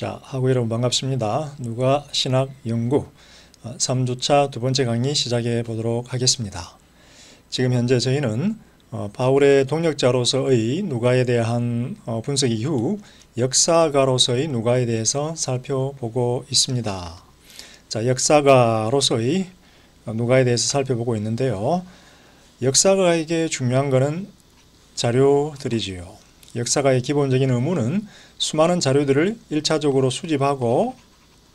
자, 하고 여러분 반갑습니다. 누가 신학 연구 3주차 두 번째 강의 시작해 보도록 하겠습니다. 지금 현재 저희는 바울의 동역자로서의 누가에 대한 분석 이후 역사가로서의 누가에 대해서 살펴보고 있습니다. 자, 역사가로서의 누가에 대해서 살펴보고 있는데요. 역사가에게 중요한 것은 자료들이지요. 역사가의 기본적인 의무는 수많은 자료들을 1차적으로 수집하고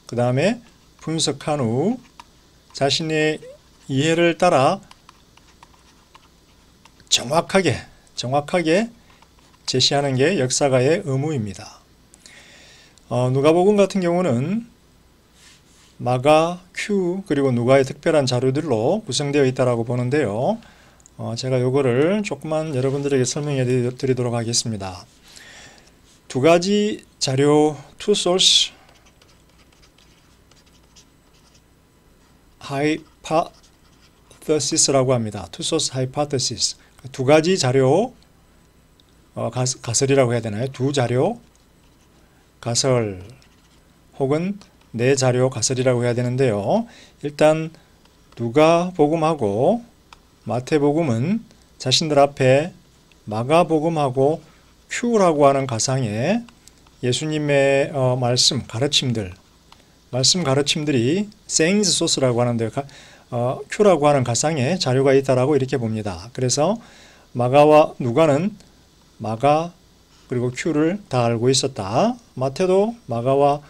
그 다음에 분석한 후 자신의 이해를 따라 정확하게 제시하는 게 역사가의 의무입니다. 누가복음 같은 경우는 마가, 큐 그리고 누가의 특별한 자료들로 구성되어 있다고 보는데요. 제가 요거를 조금만 여러분들에게 설명해 드리도록 하겠습니다. 두 가지 자료, two source hypothesis라고 합니다. two source hypothesis. 두 가지 자료 가설이라고 해야 되나요? 두 자료 가설 혹은 네 자료 가설이라고 해야 되는데요. 일단 누가복음하고 마태복음은 자신들 앞에 마가복음하고 큐라고 하는 가상에 예수님의 말씀 가르침들이 sayings source라고 하는데 큐라고 하는 가상에 자료가 있다라고 이렇게 봅니다. 그래서 마가와 누가는 마가 그리고 큐를 다 알고 있었다. 마태도 마가와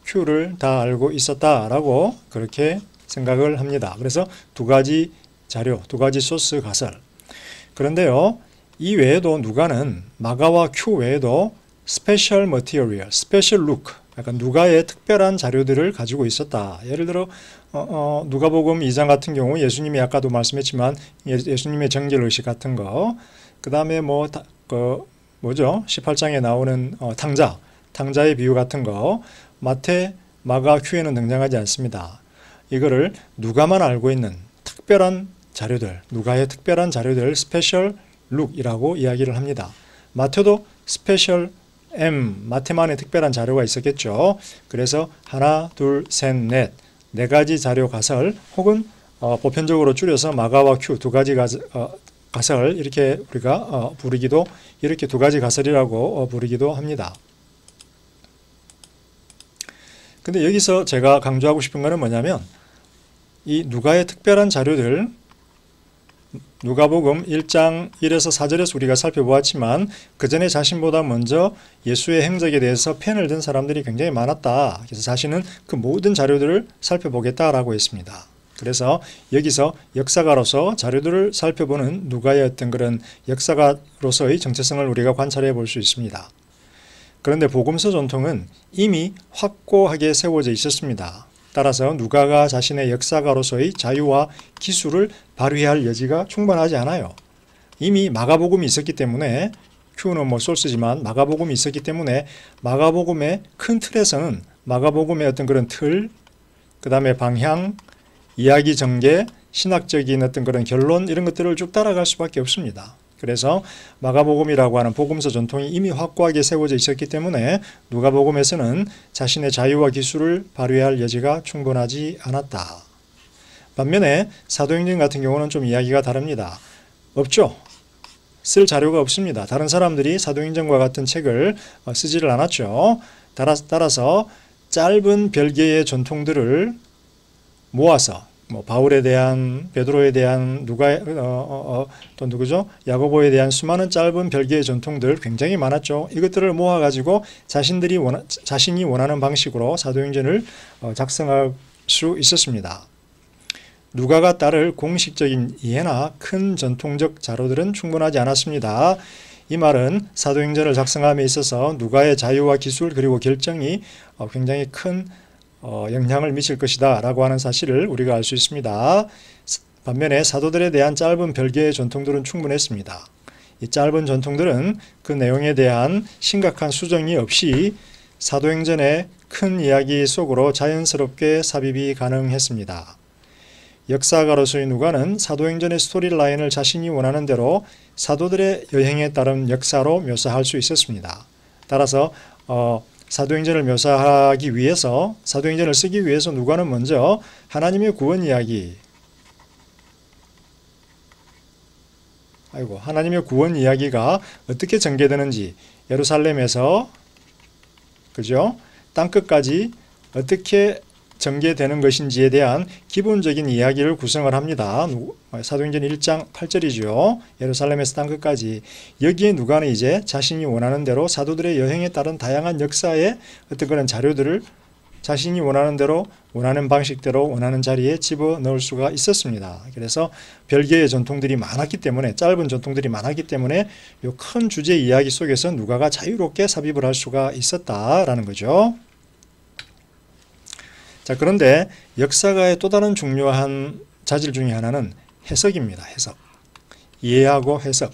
큐를 다 알고 있었다라고 그렇게 생각을 합니다. 그래서 두 가지 자료, 두 가지 소스 가설. 그런데요, 이 외에도 누가는 마가와 큐 외에도 스페셜 머티리얼, 스페셜 룩, 약간 누가의 특별한 자료들을 가지고 있었다. 예를 들어 누가복음 2장 같은 경우 예수님이 아까도 말씀했지만 예수님의 정결의식 같은 거, 그 다음에 18장에 나오는 탕자의 비유 같은 거, 마태, 마가, 큐에는 등장하지 않습니다. 이거를 누가만 알고 있는 특별한 자료들, 누가의 특별한 자료들 스페셜 룩이라고 이야기를 합니다. 마태도 스페셜 마태만의 특별한 자료가 있었겠죠. 그래서 하나, 둘, 셋, 넷, 네 가지 자료 가설 혹은 보편적으로 줄여서 마가와 큐 두 가지 가설 이렇게 우리가 부르기도 이렇게 두 가지 가설이라고 부르기도 합니다. 근데 여기서 제가 강조하고 싶은 것은 뭐냐면 이 누가의 특별한 자료들 누가복음 1장 1에서 4절에서 우리가 살펴보았지만 그 전에 자신보다 먼저 예수의 행적에 대해서 펜을 든 사람들이 굉장히 많았다. 그래서 자신은 그 모든 자료들을 살펴보겠다라고 했습니다. 그래서 여기서 역사가로서 자료들을 살펴보는 누가의 어떤 그런 역사가로서의 정체성을 우리가 관찰해 볼 수 있습니다. 그런데 복음서 전통은 이미 확고하게 세워져 있었습니다. 따라서 누가가 자신의 역사가로서의 자유와 기술을 발휘할 여지가 충분하지 않아요. 이미 마가복음이 있었기 때문에 큐는 소스지만 마가복음이 있었기 때문에 마가복음의 큰 틀에서는 마가복음의 어떤 그런 틀, 그 다음에 방향, 이야기 전개, 신학적인 어떤 그런 결론 이런 것들을 쭉 따라갈 수밖에 없습니다. 그래서 마가복음이라고 하는 복음서 전통이 이미 확고하게 세워져 있었기 때문에 누가복음에서는 자신의 자유와 기술을 발휘할 여지가 충분하지 않았다. 반면에 사도행전 같은 경우는 좀 이야기가 다릅니다. 없죠. 쓸 자료가 없습니다. 다른 사람들이 사도행전과 같은 책을 쓰지를 않았죠. 따라서 짧은 별개의 전통들을 모아서 바울에 대한, 베드로에 대한, 또 누구죠? 야고보에 대한 수많은 짧은 별개의 전통들 굉장히 많았죠. 이것들을 모아가지고 자신이 원하는 방식으로 사도행전을 작성할 수 있었습니다. 누가가 따를 공식적인 이해나 큰 전통적 자료들은 충분하지 않았습니다. 이 말은 사도행전을 작성함에 있어서 누가의 자유와 기술 그리고 결정이 굉장히 큰 영향을 미칠 것이다 라고 하는 사실을 우리가 알 수 있습니다. 반면에 사도들에 대한 짧은 별개의 전통들은 충분했습니다. 이 짧은 전통들은 그 내용에 대한 심각한 수정이 없이 사도행전의 큰 이야기 속으로 자연스럽게 삽입이 가능했습니다. 역사가로서의 누가는 사도행전의 스토리라인을 자신이 원하는 대로 사도들의 여행에 따른 역사로 묘사할 수 있었습니다. 따라서 사도행전을 묘사하기 위해서, 사도행전을 쓰기 위해서 누가는 먼저 하나님의 구원 이야기, 하나님의 구원 이야기가 어떻게 전개되는지, 예루살렘에서 그죠? 땅끝까지 어떻게 전개되는 것인지에 대한 기본적인 이야기를 구성을 합니다. 사도행전 1장 8절이죠. 예루살렘에서 땅끝까지. 여기에 누가는 이제 자신이 원하는 대로 사도들의 여행에 따른 다양한 역사의 어떤 그런 자료들을 자신이 원하는 대로, 원하는 방식대로, 원하는 자리에 집어넣을 수가 있었습니다. 그래서 별개의 전통들이 많았기 때문에, 짧은 전통들이 많았기 때문에 이 큰 주제 이야기 속에서 누가가 자유롭게 삽입을 할 수가 있었다라는 거죠. 자, 그런데 역사가의 또 다른 중요한 자질 중에 하나는 해석입니다. 해석. 이해하고 해석.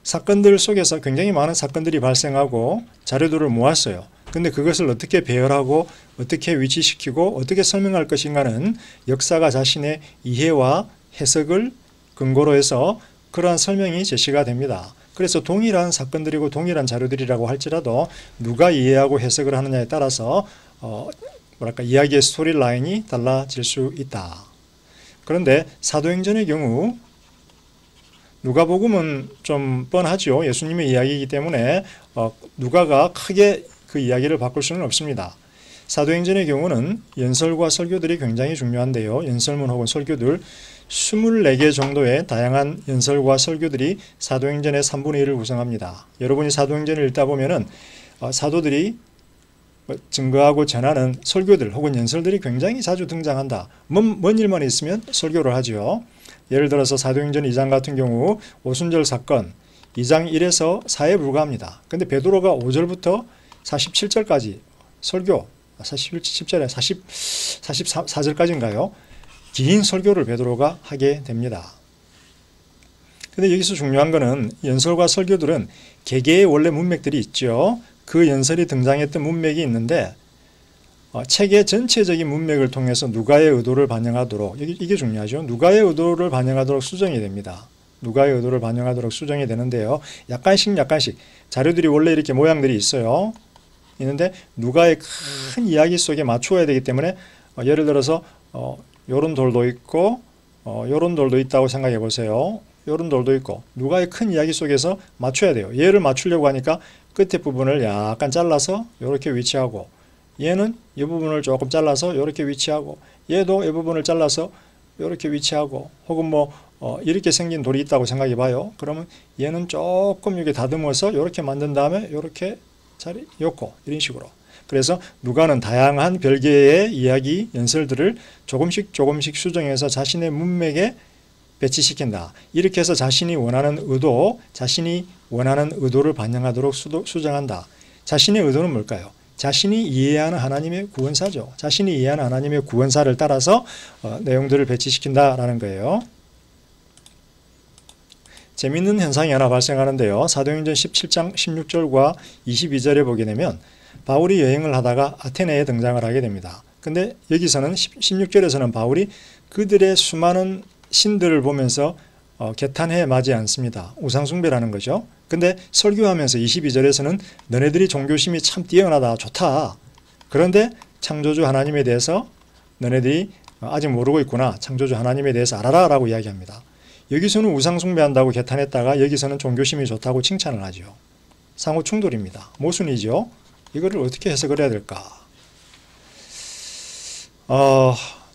사건들 속에서 굉장히 많은 사건들이 발생하고 자료들을 모았어요. 근데 그것을 어떻게 배열하고 어떻게 위치시키고 어떻게 설명할 것인가는 역사가 자신의 이해와 해석을 근거로 해서 그러한 설명이 제시가 됩니다. 그래서 동일한 사건들이고 동일한 자료들이라고 할지라도 누가 이해하고 해석을 하느냐에 따라서 이야기의 스토리 라인이 달라질 수 있다. 그런데 사도행전의 경우 누가복음은 좀 뻔하죠. 예수님의 이야기이기 때문에 누가가 크게 그 이야기를 바꿀 수는 없습니다. 사도행전의 경우는 연설과 설교들이 굉장히 중요한데요. 연설문 혹은 설교들 24개 정도의 다양한 연설과 설교들이 사도행전의 3분의 1을 구성합니다. 여러분이 사도행전을 읽다 보면은 사도들이 증거하고 전하는 설교들 혹은 연설들이 굉장히 자주 등장한다. 뭔 일만 있으면 설교를 하죠. 예를 들어서 사도행전 2장 같은 경우 오순절 사건 2장 1에서 4에 불과합니다. 근데 베드로가 5절부터 47절까지 설교, 47절에 44절까지인가요? 긴 설교를 베드로가 하게 됩니다. 근데 여기서 중요한 거는 연설과 설교들은 개개의 원래 문맥들이 있죠. 그 연설이 등장했던 문맥이 있는데 책의 전체적인 문맥을 통해서 누가의 의도를 반영하도록, 이게 중요하죠. 누가의 의도를 반영하도록 수정이 됩니다. 누가의 의도를 반영하도록 수정이 되는데요. 약간씩 자료들이 원래 이렇게 모양들이 있는데 누가의 큰 이야기 속에 맞추어야 되기 때문에 예를 들어서 요런 돌도 있고 요런 돌도 있다고 생각해 보세요. 요런 돌도 있고 누가의 큰 이야기 속에서 맞춰야 돼요. 얘를 맞추려고 하니까 끝에 부분을 약간 잘라서 이렇게 위치하고, 얘는 이 부분을 조금 잘라서 이렇게 위치하고, 얘도 이 부분을 잘라서 이렇게 위치하고, 혹은 이렇게 생긴 돌이 있다고 생각해 봐요. 그러면 얘는 조금 이렇게 다듬어서 이렇게 만든 다음에 이렇게 자리 엮고, 이런 식으로. 그래서 누가는 다양한 별개의 이야기 연설들을 조금씩 수정해서 자신의 문맥에 배치시킨다. 이렇게 해서 자신이 원하는 의도를 반영하도록 수정한다. 자신의 의도는 뭘까요? 자신이 이해하는 하나님의 구원사죠. 자신이 이해하는 하나님의 구원사를 따라서 내용들을 배치시킨다라는 거예요. 재미있는 현상이 하나 발생하는데요. 사도행전 17장 16절과 22절에 보게 되면 바울이 여행을 하다가 아테네에 등장을 하게 됩니다. 근데 여기서는 16절에서는 바울이 그들의 수많은 신들을 보면서 개탄해 마지 않습니다. 우상숭배라는 거죠. 근데 설교하면서 22절에서는 너네들이 종교심이 참 뛰어나다, 좋다. 그런데 창조주 하나님에 대해서 너네들이 아직 모르고 있구나. 창조주 하나님에 대해서 알아라 라고 이야기합니다. 여기서는 우상숭배한다고 개탄했다가 여기서는 종교심이 좋다고 칭찬을 하죠. 상호 충돌입니다. 모순이죠. 이거를 어떻게 해석을 해야 될까?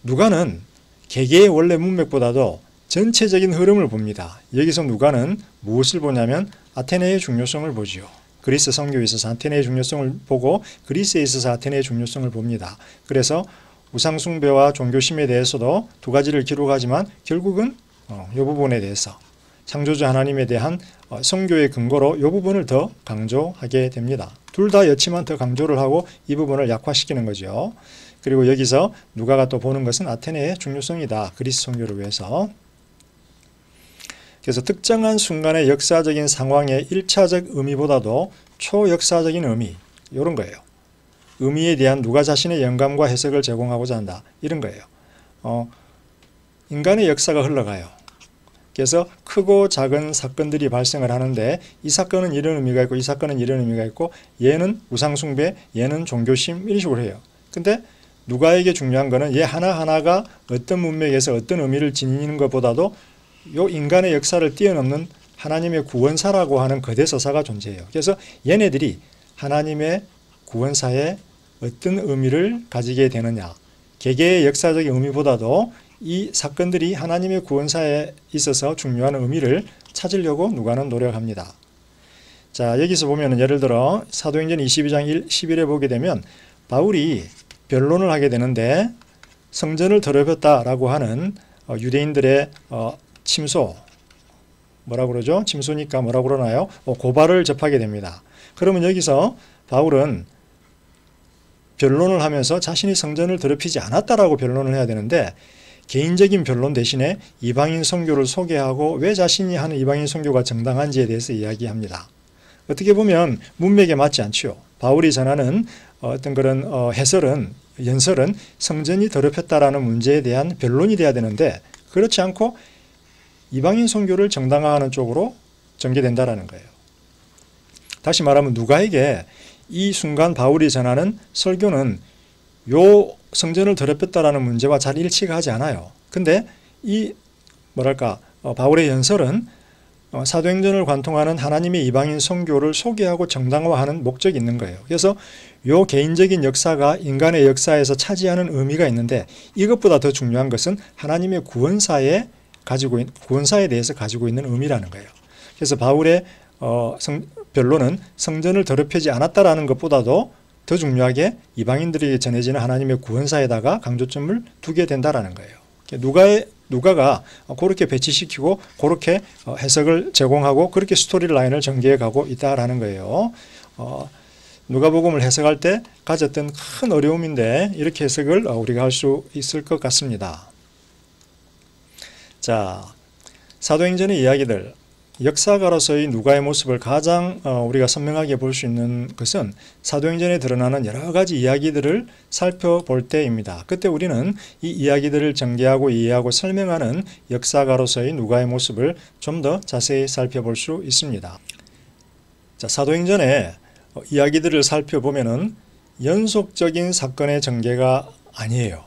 누가는 개개의 원래 문맥보다도 전체적인 흐름을 봅니다. 여기서 누가는 무엇을 보냐면 아테네의 중요성을 보지요. 그리스 선교에 있어서 아테네의 중요성을 보고 그리스에 있어서 아테네의 중요성을 봅니다. 그래서 우상숭배와 종교심에 대해서도 두 가지를 기록하지만 결국은 이 부분에 대해서 창조주 하나님에 대한 선교의 근거로 이 부분을 더 강조하게 됩니다. 둘 다 였지만 더 강조를 하고 이 부분을 약화시키는 거죠. 그리고 여기서 누가가 또 보는 것은 아테네의 중요성이다. 그리스 선교를 위해서. 그래서 특정한 순간의 역사적인 상황의 1차적 의미보다도 초역사적인 의미, 이런 거예요. 의미에 대한 누가 자신의 영감과 해석을 제공하고자 한다. 이런 거예요. 인간의 역사가 흘러가요. 그래서 크고 작은 사건들이 발생을 하는데 이 사건은 이런 의미가 있고 이 사건은 이런 의미가 있고 얘는 우상숭배, 얘는 종교심 이런 식으로 해요. 근데 누가에게 중요한 거는 얘 하나하나가 어떤 문맥에서 어떤 의미를 지니는 것보다도 요 인간의 역사를 뛰어넘는 하나님의 구원사라고 하는 거대 서사가 존재해요. 그래서 얘네들이 하나님의 구원사에 어떤 의미를 가지게 되느냐, 개개의 역사적인 의미보다도 이 사건들이 하나님의 구원사에 있어서 중요한 의미를 찾으려고 누가는 노력합니다. 자, 여기서 보면은 예를 들어 사도행전 22장 11에 보게 되면 바울이 변론을 하게 되는데 성전을 더럽혔다라고 하는 유대인들의 침소, 뭐라고 그러죠? 침소니까 뭐라고 그러나요? 고발을 접하게 됩니다. 그러면 여기서 바울은 변론을 하면서 자신이 성전을 더럽히지 않았다라고 변론을 해야 되는데 개인적인 변론 대신에 이방인 선교를 소개하고 왜 자신이 하는 이방인 선교가 정당한지에 대해서 이야기합니다. 어떻게 보면 문맥에 맞지 않죠. 바울이 전하는 어떤 그런 연설은 성전이 더럽혔다라는 문제에 대한 변론이 돼야 되는데 그렇지 않고 이방인 선교를 정당화하는 쪽으로 전개된다라는 거예요. 다시 말하면 누가에게 이 순간 바울이 전하는 설교는 요 성전을 더럽혔다라는 문제와 잘 일치가 하지 않아요. 근데 이 바울의 연설은 사도행전을 관통하는 하나님의 이방인 선교를 소개하고 정당화하는 목적이 있는 거예요. 그래서 요 개인적인 역사가 인간의 역사에서 차지하는 의미가 있는데 이것보다 더 중요한 것은 하나님의 구원사에 대해서 가지고 있는 의미라는 거예요. 그래서 바울의 변론은 성전을 더럽히지 않았다라는 것보다도 더 중요하게 이방인들에게 전해지는 하나님의 구원사에다가 강조점을 두게 된다라는 거예요. 누가가 그렇게 배치시키고 그렇게 해석을 제공하고 그렇게 스토리 라인을 전개해 가고 있다라는 거예요. 누가복음을 해석할 때 가졌던 큰 어려움인데 이렇게 해석을 우리가 할 수 있을 것 같습니다. 자, 사도행전의 이야기들, 역사가로서의 누가의 모습을 가장 우리가 선명하게 볼 수 있는 것은 사도행전에 드러나는 여러 가지 이야기들을 살펴볼 때입니다. 그때 우리는 이 이야기들을 전개하고 이해하고 설명하는 역사가로서의 누가의 모습을 좀 더 자세히 살펴볼 수 있습니다. 자, 사도행전의 이야기들을 살펴보면은 연속적인 사건의 전개가 아니에요.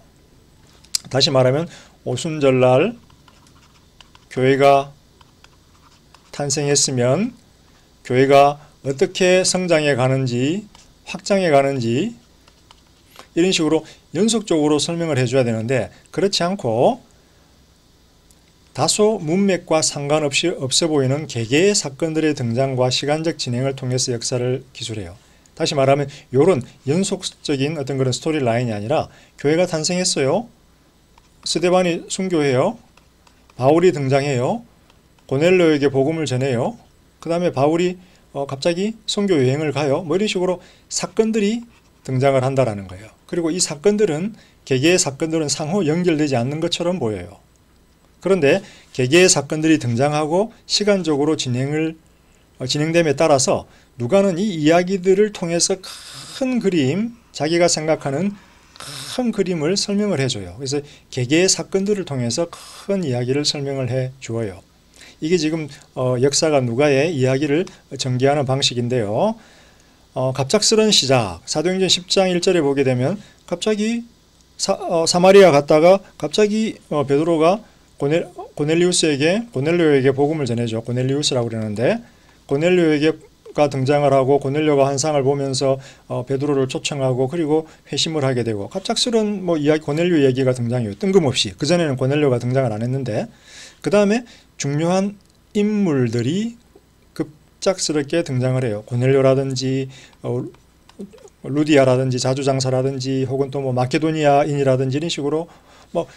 다시 말하면 오순절날 교회가 탄생했으면 교회가 어떻게 성장해 가는지 확장해 가는지 이런 식으로 연속적으로 설명을 해줘야 되는데 그렇지 않고 다소 문맥과 상관없이 없어 보이는 개개의 사건들의 등장과 시간적 진행을 통해서 역사를 기술해요. 다시 말하면 이런 연속적인 어떤 그런 스토리 라인이 아니라 교회가 탄생했어요. 스데반이 순교해요. 바울이 등장해요. 고넬료에게 복음을 전해요. 그 다음에 바울이 갑자기 선교 여행을 가요. 뭐 이런 식으로 사건들이 등장을 한다라는 거예요. 그리고 이 사건들은 개개의 사건들은 상호 연결되지 않는 것처럼 보여요. 그런데 개개의 사건들이 등장하고 시간적으로 진행됨에 따라서 누가는 이 이야기들을 통해서 큰 그림, 자기가 생각하는 큰 그림을 설명을 해줘요. 그래서 개개의 사건들을 통해서 큰 이야기를 설명을 해 주어요. 이게 지금 역사가 누가의 이야기를 전개하는 방식인데요. 갑작스런 시작, 사도행전 10장 1절에 보게 되면 갑자기 사마리아 갔다가 갑자기 베드로가 고넬료에게 복음을 전해줘. 고넬리우스라고 그러는데 고넬료에게가 등장을 하고 고넬료가 환상을 보면서 베드로를 초청하고 그리고 회심을 하게 되고 갑작스런 고넬료 얘기가 등장해요. 뜬금없이. 그전에는 고넬료가 등장을 안 했는데 그 다음에 중요한 인물들이 급작스럽게 등장을 해요. 고넬료라든지 루디아라든지 자주장사라든지 혹은 또 마케도니아인이라든지 이런 식으로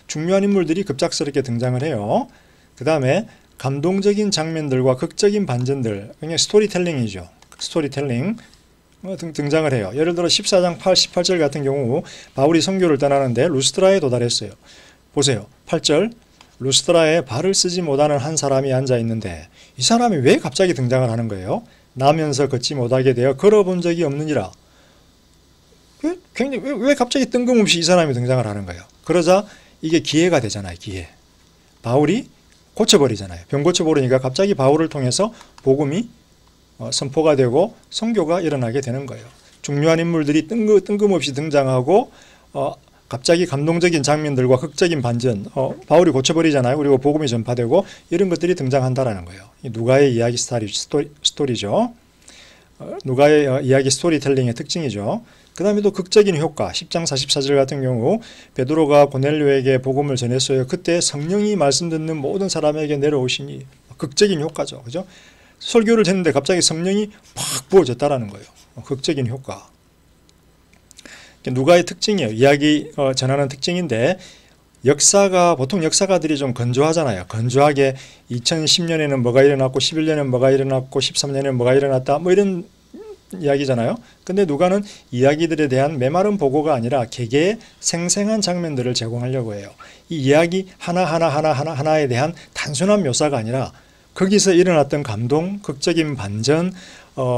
중요한 인물들이 급작스럽게 등장을 해요. 그 다음에 감동적인 장면들과 극적인 반전들, 그냥 스토리텔링이죠. 스토리텔링 등장을 해요. 예를 들어 14장 18절 같은 경우 바울이 선교를 떠나는데 루스드라에 도달했어요. 보세요. 8절 루스드라에 발을 쓰지 못하는 한 사람이 앉아 있는데 이 사람이 왜 갑자기 등장을 하는 거예요? 나면서 걷지 못하게 되어 걸어본 적이 없느니라. 왜 갑자기 뜬금없이 이 사람이 등장을 하는 거예요? 그러자 이게 기회가 되잖아요. 기회. 바울이 고쳐버리잖아요. 병 고쳐버리니까 갑자기 바울을 통해서 복음이 선포가 되고 선교가 일어나게 되는 거예요. 중요한 인물들이 뜬금없이 등장하고 갑자기 감동적인 장면들과 극적인 반전, 바울이 고쳐버리잖아요. 그리고 복음이 전파되고 이런 것들이 등장한다라는 거예요. 누가의 이야기 스토리죠. 누가의 이야기 스토리텔링의 특징이죠. 그 다음에 또 극적인 효과, 10장 44절 같은 경우 베드로가 고넬료에게 복음을 전했어요. 그때 성령이 말씀 듣는 모든 사람에게 내려오시니, 극적인 효과죠. 그죠? 설교를 했는데 갑자기 성령이 팍 부어졌다라는 거예요. 극적인 효과. 누가의 특징이에요. 이야기 전하는 특징인데, 보통 역사가들이 좀 건조하잖아요. 건조하게 2010년에는 뭐가 일어났고 11년에는 뭐가 일어났고 13년에는 뭐가 일어났다 뭐 이런 이야기잖아요. 근데 누가는 이야기들에 대한 메마른 보고가 아니라 개개의 생생한 장면들을 제공하려고 해요. 이 이야기 하나에 대한 단순한 묘사가 아니라 거기서 일어났던 감동, 극적인 반전,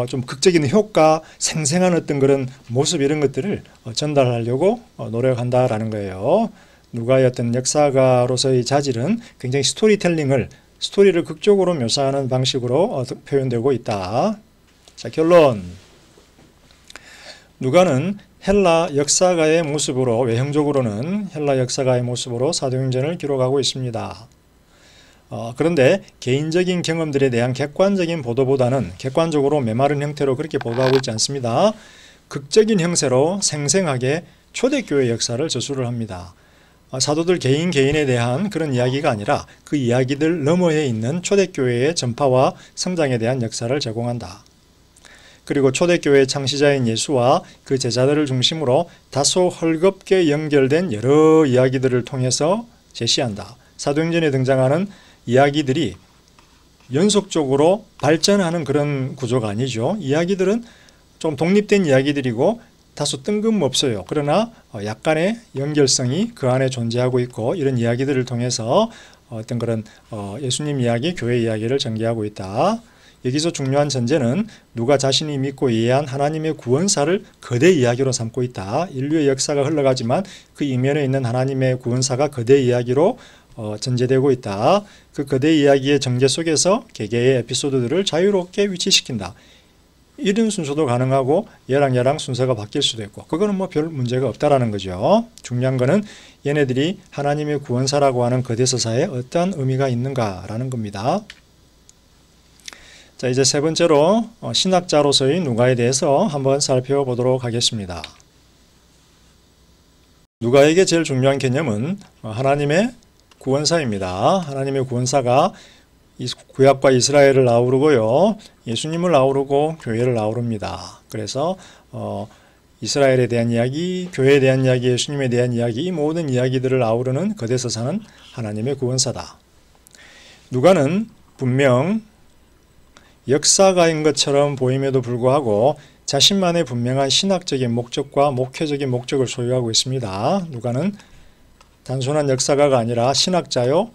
좀 극적인 효과, 생생한 어떤 그런 모습 이런 것들을 전달하려고 노력한다라는 거예요. 누가의 어떤 역사가로서의 자질은 굉장히 스토리를 극적으로 묘사하는 방식으로 표현되고 있다. 자, 결론. 누가는 헬라 역사가의 모습으로, 외형적으로는 헬라 역사가의 모습으로 사도행전을 기록하고 있습니다. 그런데 개인적인 경험들에 대한 객관적인 보도보다는 객관적으로 메마른 형태로 그렇게 보도하고 있지 않습니다. 극적인 형태로 생생하게 초대교회 역사를 저술을 합니다. 사도들 개인에 대한 그런 이야기가 아니라 그 이야기들 너머에 있는 초대교회의 전파와 성장에 대한 역사를 제공한다. 그리고 초대교회의 창시자인 예수와 그 제자들을 중심으로 다소 헐겁게 연결된 여러 이야기들을 통해서 제시한다. 사도행전에 등장하는 이야기들이 연속적으로 발전하는 그런 구조가 아니죠. 이야기들은 좀 독립된 이야기들이고 다소 뜬금없어요. 그러나 약간의 연결성이 그 안에 존재하고 있고, 이런 이야기들을 통해서 어떤 그런 예수님 이야기, 교회 이야기를 전개하고 있다. 여기서 중요한 전제는 누가 자신이 믿고 이해한 하나님의 구원사를 거대 이야기로 삼고 있다. 인류의 역사가 흘러가지만 그 이면에 있는 하나님의 구원사가 거대 이야기로 전제되고 있다. 그 거대 이야기의 전개 속에서 개개의 에피소드들을 자유롭게 위치시킨다. 이런 순서도 가능하고 얘랑 순서가 바뀔 수도 있고, 그거는 뭐 별 문제가 없다라는 거죠. 중요한 거는 얘네들이 하나님의 구원사라고 하는 거대 서사에 어떤 의미가 있는가라는 겁니다. 자, 이제 세 번째로 신학자로서의 누가에 대해서 한번 살펴보도록 하겠습니다. 누가에게 제일 중요한 개념은 하나님의 구원사입니다. 하나님의 구원사가 구약과 이스라엘을 아우르고요, 예수님을 아우르고 교회를 아우릅니다. 그래서 이스라엘에 대한 이야기, 교회에 대한 이야기, 예수님에 대한 이야기, 이 모든 이야기들을 아우르는 거대서사는 하나님의 구원사다. 누가는 분명 역사가인 것처럼 보임에도 불구하고 자신만의 분명한 신학적인 목적과 목회적인 목적을 소유하고 있습니다. 누가는 단순한 역사가가 아니라 신학자요,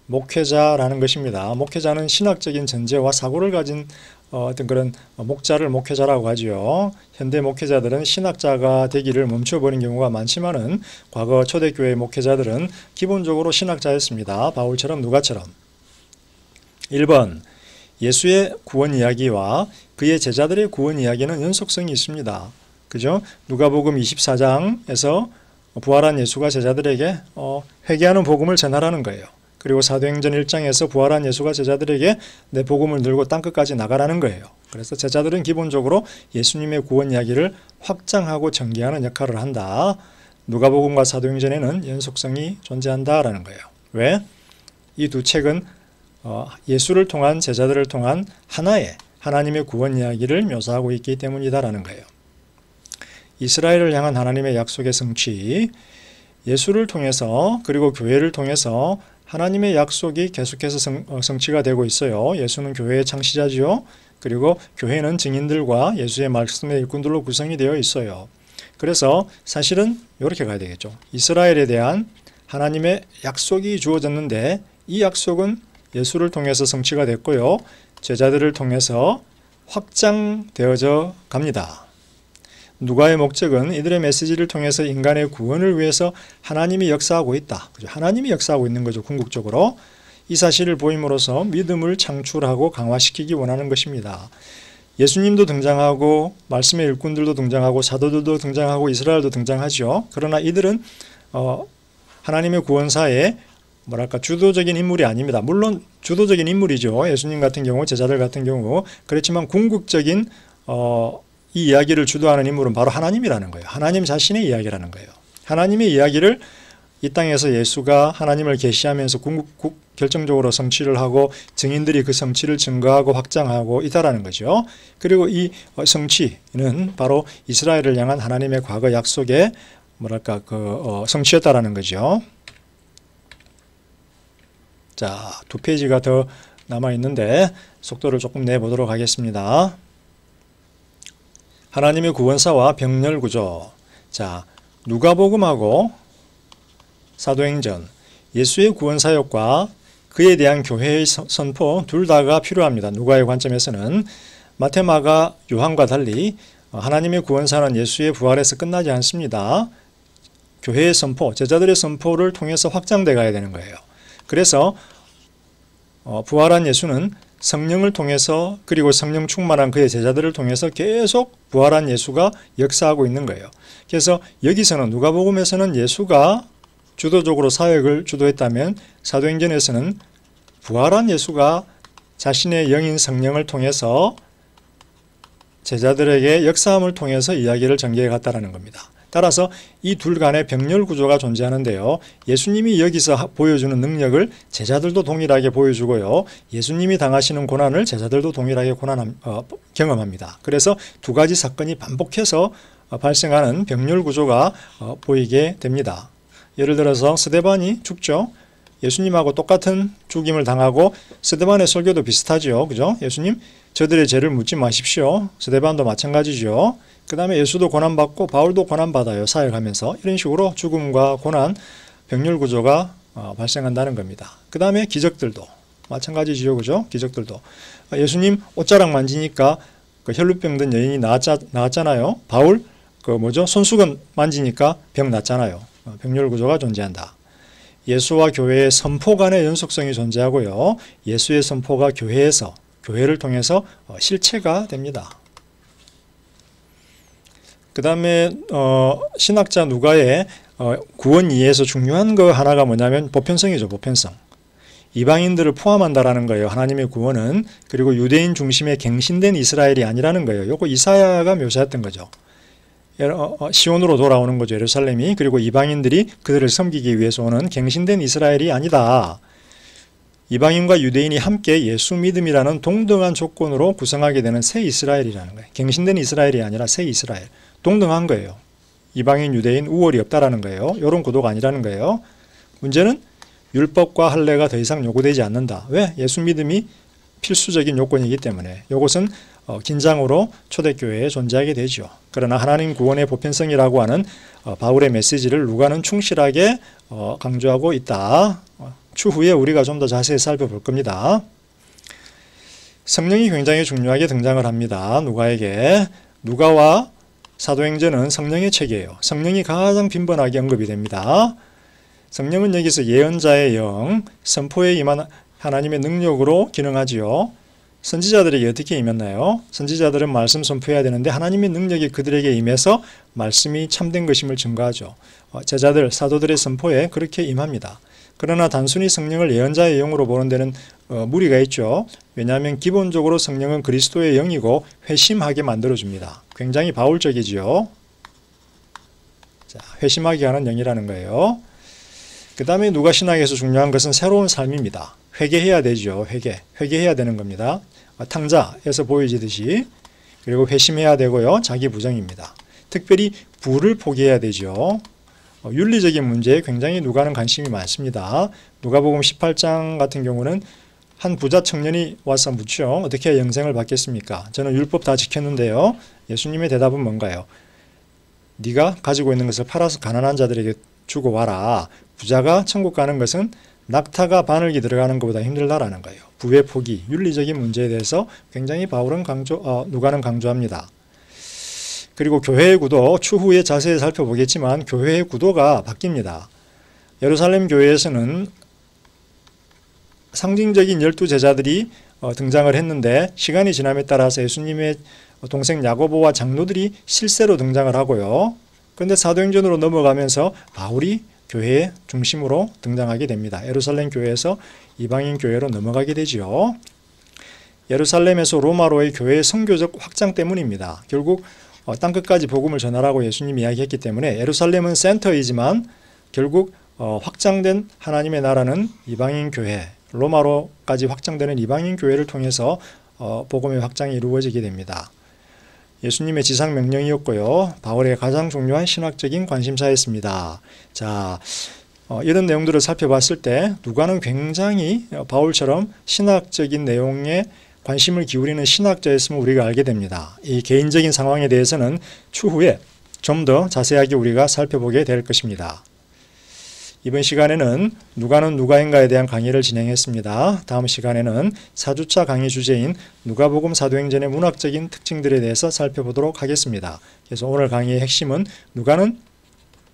목회자라는 것입니다. 목회자는 신학적인 전제와 사고를 가진 어떤 그런 목자를 목회자라고 하죠. 현대 목회자들은 신학자가 되기를 멈춰버린 경우가 많지만은 과거 초대교회 목회자들은 기본적으로 신학자였습니다. 바울처럼, 누가처럼. 1번, 예수의 구원 이야기와 그의 제자들의 구원 이야기는 연속성이 있습니다. 그죠? 누가복음 24장에서 부활한 예수가 제자들에게 회개하는 복음을 전하라는 거예요. 그리고 사도행전 1장에서 부활한 예수가 제자들에게 내 복음을 들고 땅끝까지 나가라는 거예요. 그래서 제자들은 기본적으로 예수님의 구원 이야기를 확장하고 전개하는 역할을 한다. 누가복음과 사도행전에는 연속성이 존재한다라는 거예요. 왜? 이 두 책은 예수를 통한, 제자들을 통한 하나의 하나님의 구원 이야기를 묘사하고 있기 때문이다라는 거예요. 이스라엘을 향한 하나님의 약속의 성취, 예수를 통해서 그리고 교회를 통해서 하나님의 약속이 계속해서 성취가 되고 있어요. 예수는 교회의 창시자지요. 그리고 교회는 증인들과 예수의 말씀의 일꾼들로 구성이 되어 있어요. 그래서 사실은 이렇게 가야 되겠죠. 이스라엘에 대한 하나님의 약속이 주어졌는데 이 약속은 예수를 통해서 성취가 됐고요. 제자들을 통해서 확장되어져 갑니다. 누가의 목적은 이들의 메시지를 통해서 인간의 구원을 위해서 하나님이 역사하고 있다. 하나님이 역사하고 있는 거죠. 궁극적으로. 이 사실을 보임으로써 믿음을 창출하고 강화시키기 원하는 것입니다. 예수님도 등장하고 말씀의 일꾼들도 등장하고 사도들도 등장하고 이스라엘도 등장하죠. 그러나 이들은 하나님의 구원사에 주도적인 인물이 아닙니다. 물론 주도적인 인물이죠. 예수님 같은 경우, 제자들 같은 경우. 그렇지만 궁극적인 이 이야기를 주도하는 인물은 바로 하나님이라는 거예요. 하나님 자신의 이야기라는 거예요. 하나님의 이야기를 이 땅에서 예수가 하나님을 계시하면서 결정적으로 성취를 하고 증인들이 그 성취를 증거하고 확장하고 있다라는 거죠. 그리고 이 성취는 바로 이스라엘을 향한 하나님의 과거 약속의 성취였다라는 거죠. 자, 2페이지가 더 남아 있는데 속도를 조금 내보도록 하겠습니다. 하나님의 구원사와 병렬 구조. 자, 누가복음하고 사도행전, 예수의 구원 사역과 그에 대한 교회의 선포 둘 다가 필요합니다. 누가의 관점에서는 마태, 마가, 요한과 달리 하나님의 구원사는 예수의 부활에서 끝나지 않습니다. 교회의 선포, 제자들의 선포를 통해서 확장돼 가야 되는 거예요. 그래서 부활한 예수는 성령을 통해서 그리고 성령 충만한 그의 제자들을 통해서 계속 부활한 예수가 역사하고 있는 거예요. 그래서 여기서는 누가복음에서는 예수가 주도적으로 사역을 주도했다면 사도행전에서는 부활한 예수가 자신의 영인 성령을 통해서 제자들에게 역사함을 통해서 이야기를 전개해 갔다는 겁니다. 따라서 이 둘 간의 병렬 구조가 존재하는데요. 예수님이 여기서 보여주는 능력을 제자들도 동일하게 보여주고요. 예수님이 당하시는 고난을 제자들도 동일하게 경험합니다. 그래서 두 가지 사건이 반복해서 발생하는 병렬 구조가 보이게 됩니다. 예를 들어서 스데반이 죽죠. 예수님하고 똑같은 죽임을 당하고 스데반의 설교도 비슷하죠. 그죠? 예수님, 저들의 죄를 묻지 마십시오. 스데반도 마찬가지죠. 그 다음에 예수도 고난받고 바울도 고난받아요. 사역하면서. 이런 식으로 죽음과 고난, 병렬 구조가 발생한다는 겁니다. 그 다음에 기적들도 마찬가지죠. 그죠? 기적들도. 예수님 옷자락 만지니까 그 혈루병 든 여인이 나았잖아요. 바울, 손수건 만지니까 병 났잖아요. 병렬 구조가 존재한다. 예수와 교회의 선포 간의 연속성이 존재하고요. 예수의 선포가 교회를 통해서 실체가 됩니다. 그 다음에 신학자 누가의 구원 이해에서 중요한 거 하나가 뭐냐면 보편성이죠. 보편성. 이방인들을 포함한다라는 거예요. 하나님의 구원은. 그리고 유대인 중심의 갱신된 이스라엘이 아니라는 거예요. 요거 이사야가 묘사했던 거죠. 시온으로 돌아오는 거죠. 예루살렘이. 그리고 이방인들이 그들을 섬기기 위해서 오는 갱신된 이스라엘이 아니다. 이방인과 유대인이 함께 예수 믿음이라는 동등한 조건으로 구성하게 되는 새 이스라엘이라는 거예요. 갱신된 이스라엘이 아니라 새 이스라엘. 동등한 거예요. 이방인, 유대인 우월이 없다라는 거예요. 이런 구도가 아니라는 거예요. 문제는 율법과 할례가 더 이상 요구되지 않는다. 왜? 예수 믿음이 필수적인 요건이기 때문에. 이것은 긴장으로 초대교회에 존재하게 되죠. 그러나 하나님 구원의 보편성이라고 하는 바울의 메시지를 누가는 충실하게 강조하고 있다. 추후에 우리가 좀 더 자세히 살펴볼 겁니다. 성령이 굉장히 중요하게 등장을 합니다. 누가에게. 누가와 사도행전은 성령의 책이에요. 성령이 가장 빈번하게 언급이 됩니다. 성령은 여기서 예언자의 영, 선포에 임한 하나님의 능력으로 기능하지요. 선지자들에게 어떻게 임했나요? 선지자들은 말씀 선포해야 되는데 하나님의 능력이 그들에게 임해서 말씀이 참된 것임을 증거하죠. 제자들, 사도들의 선포에 그렇게 임합니다. 그러나 단순히 성령을 예언자의 영으로 보는 데는 무리가 있죠. 왜냐하면 기본적으로 성령은 그리스도의 영이고 회심하게 만들어줍니다. 굉장히 바울적이지요. 자, 회심하게 하는 영이라는 거예요. 그 다음에 누가 신학에서 중요한 것은 새로운 삶입니다. 회개해야 되죠. 회개해야 되는 겁니다. 탕자에서 보여지듯이. 그리고 회심해야 되고요. 자기 부정입니다. 특별히 부를 포기해야 되죠. 윤리적인 문제에 굉장히 누가는 관심이 많습니다. 누가복음 18장 같은 경우는 한 부자 청년이 와서 묻죠. 어떻게 해야 영생을 받겠습니까? 저는 율법 다 지켰는데요. 예수님의 대답은 뭔가요? 네가 가지고 있는 것을 팔아서 가난한 자들에게 주고 와라. 부자가 천국 가는 것은 낙타가 바늘기 들어가는 것보다 힘들다라는 거예요. 부의 포기, 윤리적인 문제에 대해서 굉장히 누가는 강조합니다. 그리고 교회의 구도, 추후에 자세히 살펴보겠지만 교회의 구도가 바뀝니다. 예루살렘 교회에서는 상징적인 12제자들이 등장을 했는데 시간이 지남에 따라서 예수님의 동생 야고보와 장로들이 실세로 등장을 하고요. 그런데 사도행전으로 넘어가면서 바울이 교회의 중심으로 등장하게 됩니다. 예루살렘 교회에서 이방인 교회로 넘어가게 되지요. 예루살렘에서 로마로의 교회의 선교적 확장 때문입니다. 결국 땅끝까지 복음을 전하라고 예수님이 이야기했기 때문에 예루살렘은 센터이지만 결국 확장된 하나님의 나라는 이방인 교회, 로마로까지 확장되는 이방인 교회를 통해서 복음의 확장이 이루어지게 됩니다. 예수님의 지상 명령이었고요. 바울의 가장 중요한 신학적인 관심사였습니다. 자, 이런 내용들을 살펴봤을 때 누가는 굉장히 바울처럼 신학적인 내용에 관심을 기울이는 신학자였음을 우리가 알게 됩니다. 이 개인적인 상황에 대해서는 추후에 좀 더 자세하게 우리가 살펴보게 될 것입니다. 이번 시간에는 누가는 누가인가에 대한 강의를 진행했습니다. 다음 시간에는 4주차 강의 주제인 누가복음 사도행전의 문학적인 특징들에 대해서 살펴보도록 하겠습니다. 그래서 오늘 강의의 핵심은 누가는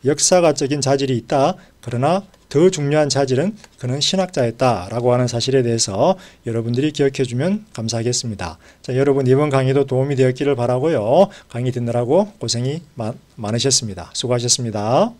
역사가적인 자질이 있다. 그러나 더 중요한 자질은 그는 신학자였다라고 하는 사실에 대해서 여러분들이 기억해 주면 감사하겠습니다. 자, 여러분 이번 강의도 도움이 되었기를 바라고요. 강의 듣느라고 고생이 많으셨습니다. 수고하셨습니다.